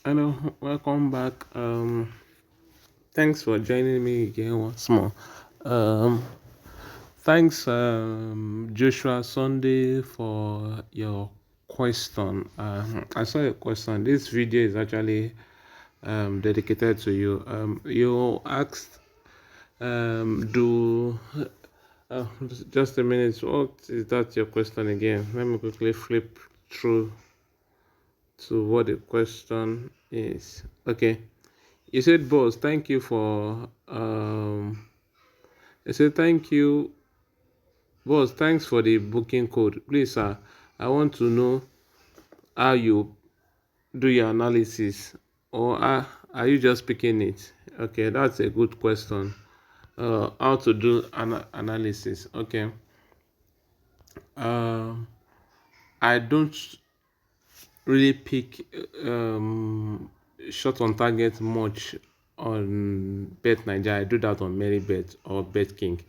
Hello, welcome back. Thanks for joining me again once more. Um, Thanks, Joshua Sunday, for your question. I saw your question. This video is actually dedicated to you. You asked, do uh, just a minute. What is that your question again? Let me quickly flip through to what the question is. Okay. You said, boss, thank you for I said thank you, boss. Thanks for the booking code. Please, sir, I want to know how you do your analysis, or are you just picking it? Okay, that's a good question. How to do an analysis? Okay. Um, I don't really pick shot on target much on Bet Nigeria. I do that on MERRYBET or Bet King.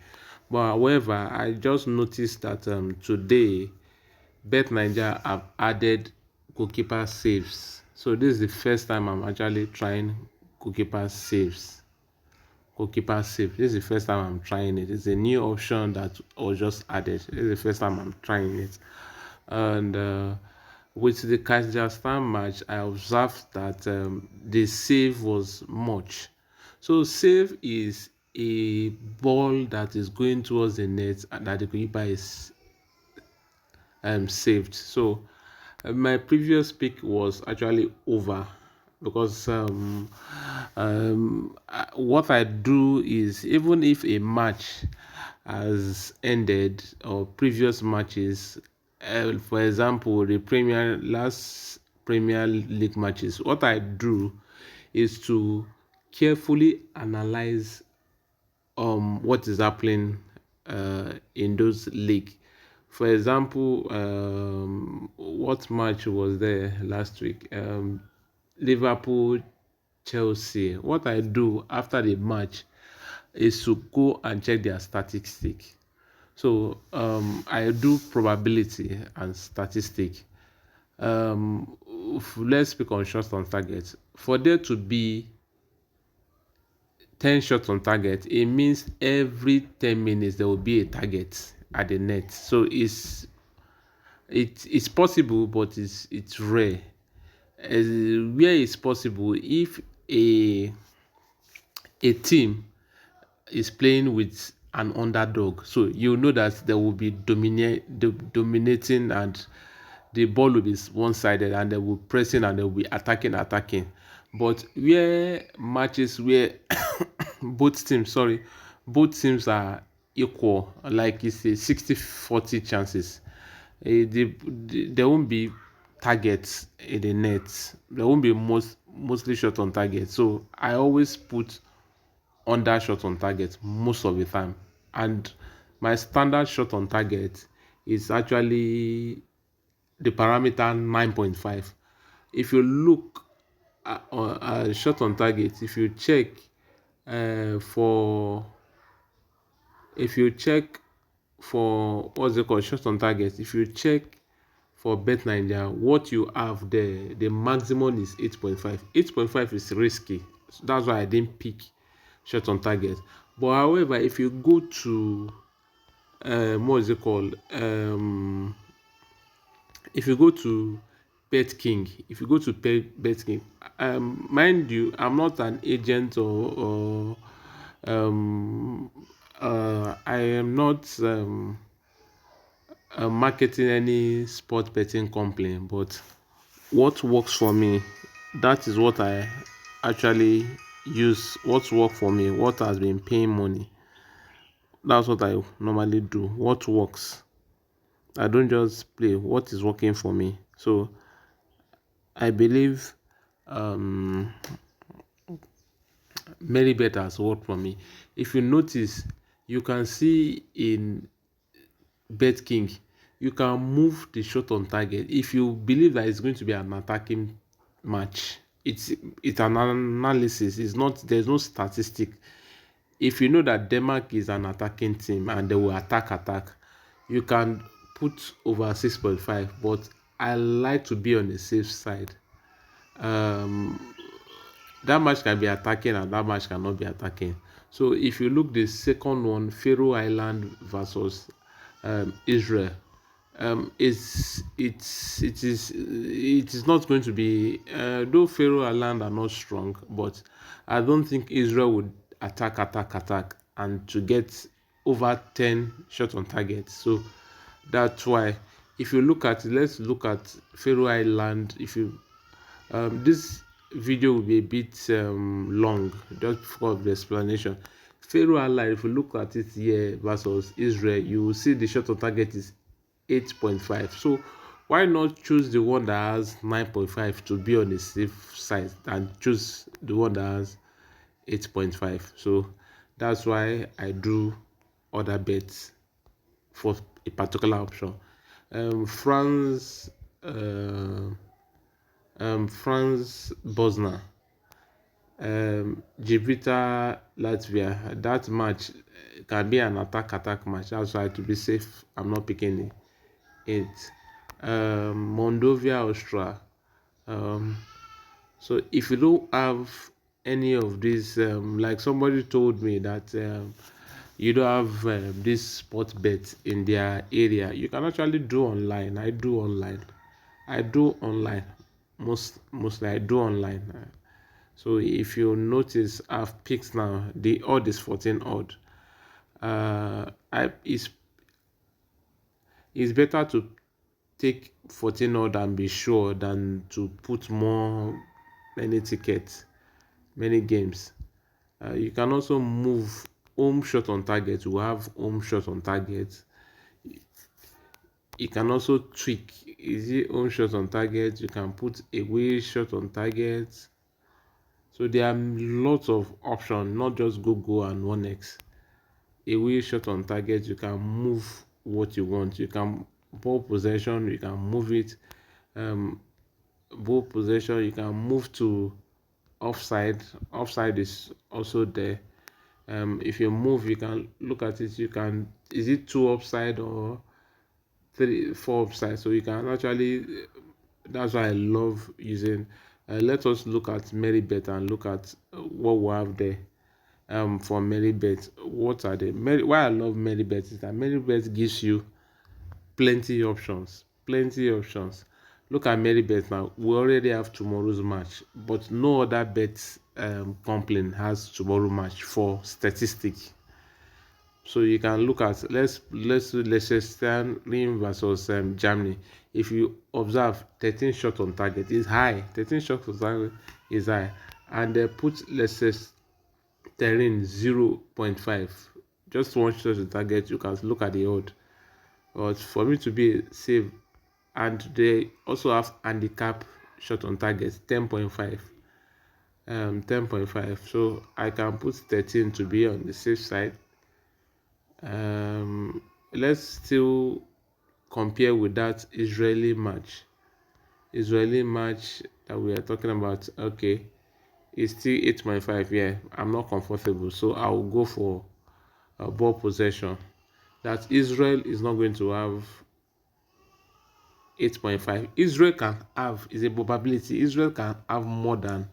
But however, I just noticed that today Bet Nigeria have added goalkeeper saves. So this is the first time I'm actually trying goalkeeper saves. Goalkeeper save. This is the first time I'm trying it. It's a new option that was just added. This is the first time I'm trying it. And with the Kazakhstan match, I observed that the save was much. So save is a ball that is going towards the net and that the goalkeeper is saved. So my previous pick was actually over because what I do is, even if a match has ended or previous matches, for example, the last Premier League matches, what I do is to carefully analyze what is happening in those league. For example, what match was there last week? Liverpool, Chelsea. What I do after the match is to go and check their statistics. So I do probability and statistic. Let's speak on shots on target. For there to be 10 shots on target, it means every 10 minutes there will be a target at the net. So it's possible, but it's rare. Where it's possible, if a team is playing with an underdog, so you know that there will be dominating, and the ball will be one-sided, and they will pressing and they will be attacking. But where matches where both teams are equal, like it's a 60-40 chances, there won't be targets in the net. There won't be mostly shot on target. So I always put under shot on target most of the time, and my standard shot on target is actually the parameter 9.5. If you look at shot on target, if you check for if you check for what's it called, shot on target, if you check for Bet Nigeria, what you have there, the maximum is 8.5. 8.5 is risky. So that's why I didn't pick shot on target. But however, if you go to what is it called? If you go to Bet King, mind you, I'm not an agent, or I am not marketing any sport betting company, but what works for me, that is what I actually use. What works for me, what has been paying money, that's what I normally do. What works, I don't just play. What is working for me? So I believe MERRYBET has worked for me. If you notice, you can see in Bet King, you can move the shot on target. If you believe that it's going to be an attacking match, it's an analysis. It's not, there's no statistic. If you know that Denmark is an attacking team and they will attack, you can put over 6.5. But I like to be on the safe side. Um, that match can be attacking and that match cannot be attacking. So if you look the second one, Faroe Island versus Israel, it is not going to be, though Faroe Island are not strong, but I don't think Israel would attack and to get over 10 shots on target. So that's why if you look at, let's look at Faroe Island. If you this video will be a bit long just for the explanation. Faroe Island, if you look at it here versus Israel, you will see the shot on target is 8.5. So why not choose the one that has 9.5 to be on the safe side and choose the one that has 8.5? So that's why I do other bets for a particular option. France, uh, France, Bosnia, Gibraltar, Latvia. That match can be an attack match. That's why, to be safe, I'm not picking it. Moldova, Austria. Um, so if you don't have any of these, like somebody told me that you don't have this sport bet in their area, you can actually do online. I do online. Mostly I do online. So if you notice, I've picked now the odd is 14 odd. It's better to take 14 odd and be sure than to put many tickets, many games. You can also move home shot on target. We have home shot on target. You can also tweak. Is it home shot on target? You can put away shot on target. So there are lots of options, not just go and 1x. Away shot on target, you can move what you want. You can ball possession, you can move it. Um, Ball possession, you can move to offside. Offside is also there. If you move, you can look at it. You can, is it two offside or three, four offside? So you can actually. That's why I love using. Let us look at MERRYBET and look at what we have there. For MERRYBET, what are they? Why I love MERRYBET is that MERRYBET gives you plenty options. Look at MERRYBET now. We already have tomorrow's match, but no other bet company has tomorrow match for statistics. So you can look at, let's do Leicester versus Germany. If you observe, 13 shots on target is high. 13 shots on target is high, and they put Leicester 0.5. Just one shot on target. You can look at the odd. But for me to be safe, and they also have handicap shot on target 10.5. 10.5. So I can put 13 to be on the safe side. Let's still compare with that Israeli match that we are talking about. Okay, it's still 8.5. Yeah, I'm not comfortable, so I'll go for a ball possession. That Israel is not going to have 8.5. Israel can have, is a probability. Israel can have more than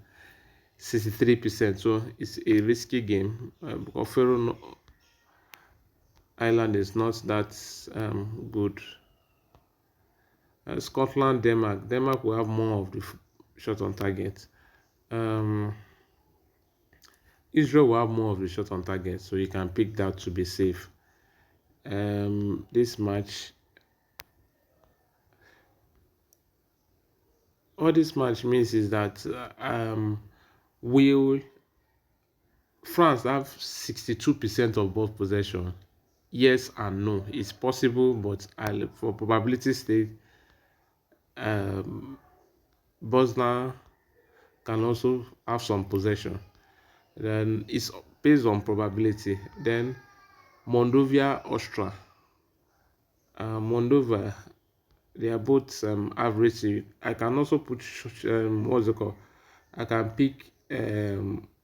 63%. So it's a risky game because Faroe Island is not that good. Scotland, Denmark. Denmark will have more of the shot on target. Israel will have more of the shot on target, so you can pick that to be safe. This match, all this match means is that will France have 62% of ball possession? Yes and no. It's possible, but for probability sake, Bosnia can also have some possession. Then it's based on probability. Then Moldova, Austria. Moldova, they are both average. I can also put what's it called? I can pick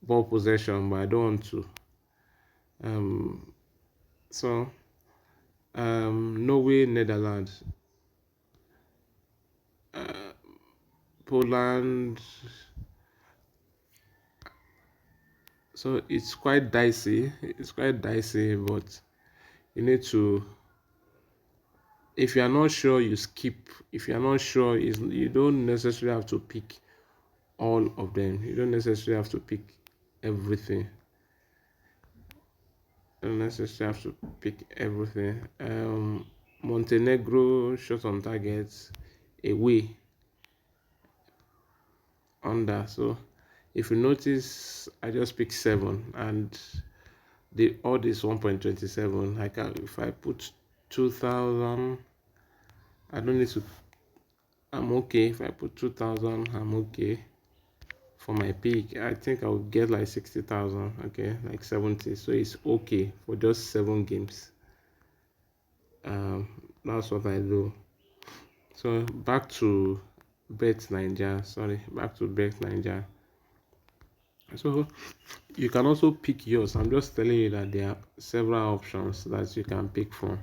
ball possession, but I don't want to. So Norway, Netherlands. Poland. So it's quite dicey. It's quite dicey, but you need to. If you are not sure, you skip. If you are not sure, is you don't necessarily have to pick all of them. You don't necessarily have to pick everything. You don't necessarily have to pick everything. Montenegro shot on targets away under. So if you notice, I just picked 7 and the odd is 1.27. I can if I put 2000, I don't need to. I'm okay if I put 2000. I'm okay for my pick. I think I'll get like 60,000. Okay, like 70. So it's okay for just 7 games. That's what I do. So back to Bet Ninja. Sorry, back to Bet Ninja. So you can also pick yours. I'm just telling you that there are several options that you can pick from.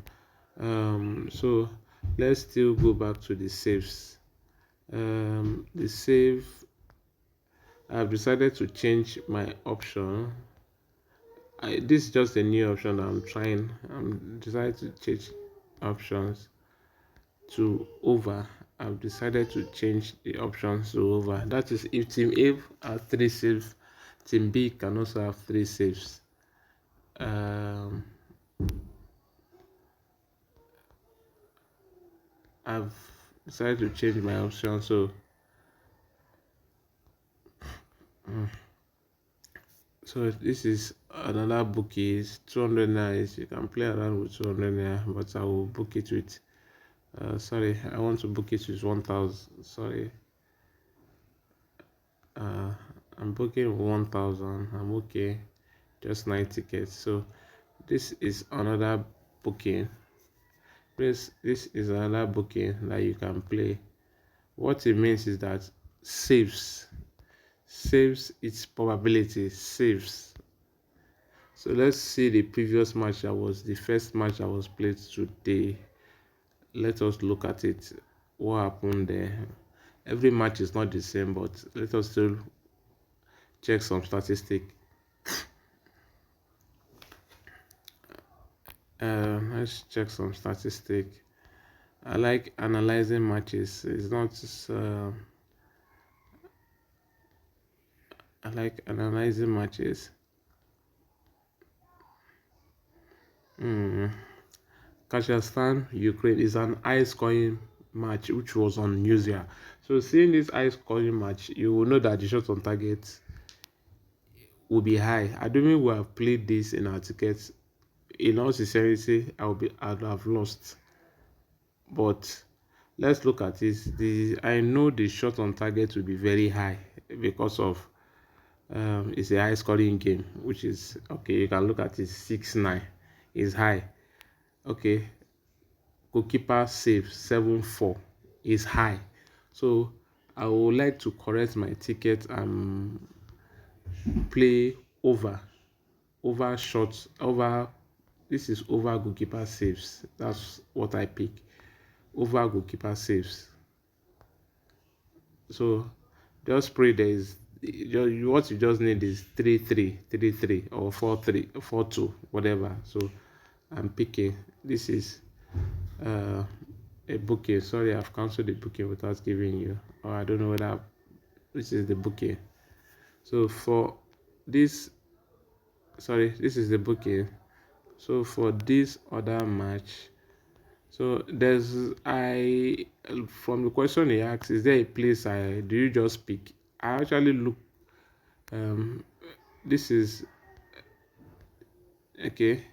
So let's still go back to the saves. The save, I've decided to change my option. This is just a new option that I'm trying. I'm decided to change options to over. I've decided to change the options to over. That is, if team A has 3 saves, team B can also have 3 saves. I've decided to change my option. So this is another bookie. 200 naira. You can play around with 200 naira, but I will book it with. Sorry, I want to book it with 1,000. Sorry, I'm booking 1,000. I'm okay. Just 9 tickets. So this is another booking. This is another booking that you can play. What it means is that saves its probability, saves. So let's see the previous match that was the first match that was played today. Let us look at it. What happened there? Every match is not the same, but let us still check some statistics. Let's check some statistics. I like analyzing matches. It's not just, I like analyzing matches. Kazakhstan, Ukraine is an high scoring match which was on New Year. So seeing this high scoring match, you will know that the shot on target will be high. I don't mean we have played this in our tickets. In all sincerity, I'd have lost. But let's look at this. I know the shot on target will be very high because of it's a high scoring game, which is okay. You can look at it 6-9 is high. Okay, goalkeeper save 7-4 is high. So I would like to correct my ticket and play over shots over. This is over goalkeeper saves. That's what I pick. Over goalkeeper saves. So just pray there is what you just need is 3-3, 3-3 or 4-3, 4-2, whatever. So I'm picking. This is a booking. Sorry, I've cancelled the booking without giving you, or I don't know whether this is the booking. So for this, sorry, this is the booking. So for this other match, so I from the question he asked, is there a place do you just pick? I actually look. Um, this is okay.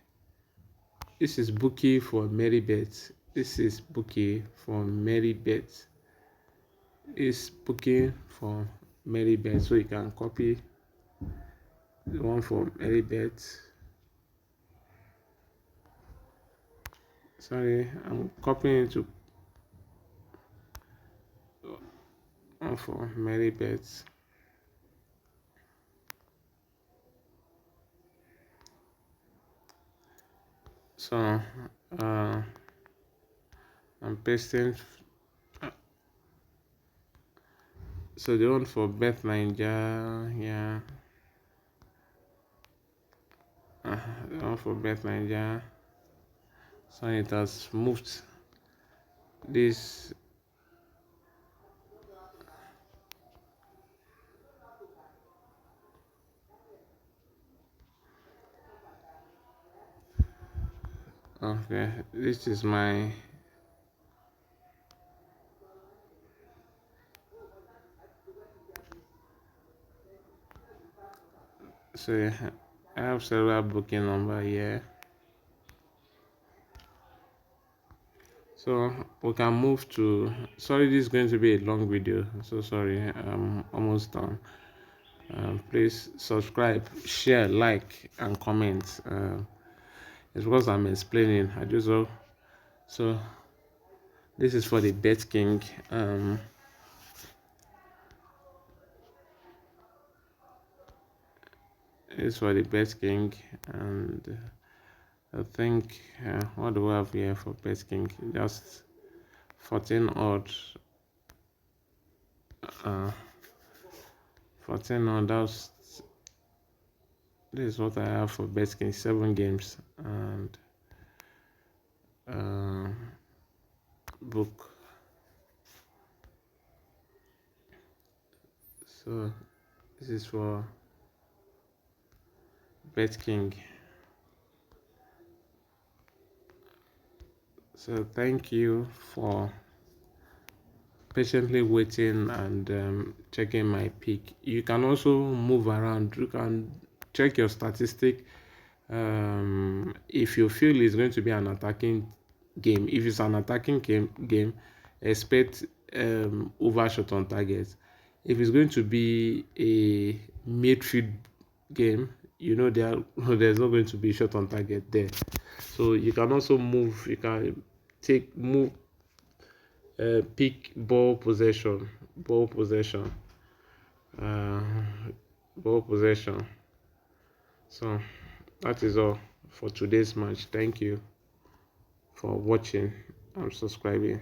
This is bookie for MERRYBET. This is bookie for MERRYBET. Is booking for MERRYBET, so you can copy the one for MERRYBET. Sorry, I'm copying it to one for MERRYBET. So I'm pasting So the one for Bet Nigeria, yeah. The one for Bet Nigeria. So it has moved this. Okay, this is my. So yeah, I have several booking number here. So we can move to. Sorry, this is going to be a long video. So sorry, I'm almost done. Please subscribe, share, like, and comment. It's because I'm explaining. I do so. This is for the Bet King. This is for the Bet King, and I think what do we have here for Bet King? Just 14 odd. 14 odd. This is what I have for Bet King. 7 games and book. So this is for Bet King. So thank you for patiently waiting and checking my pick. You can also move around. You can check your statistic. If you feel it's going to be an attacking game, if it's an attacking game, expect overshot on target. If it's going to be a midfield game, there's not going to be shot on target there. So you can also move. You can move, pick ball possession, uh, ball possession. So that is all for today's match. Thank you for watching and subscribing.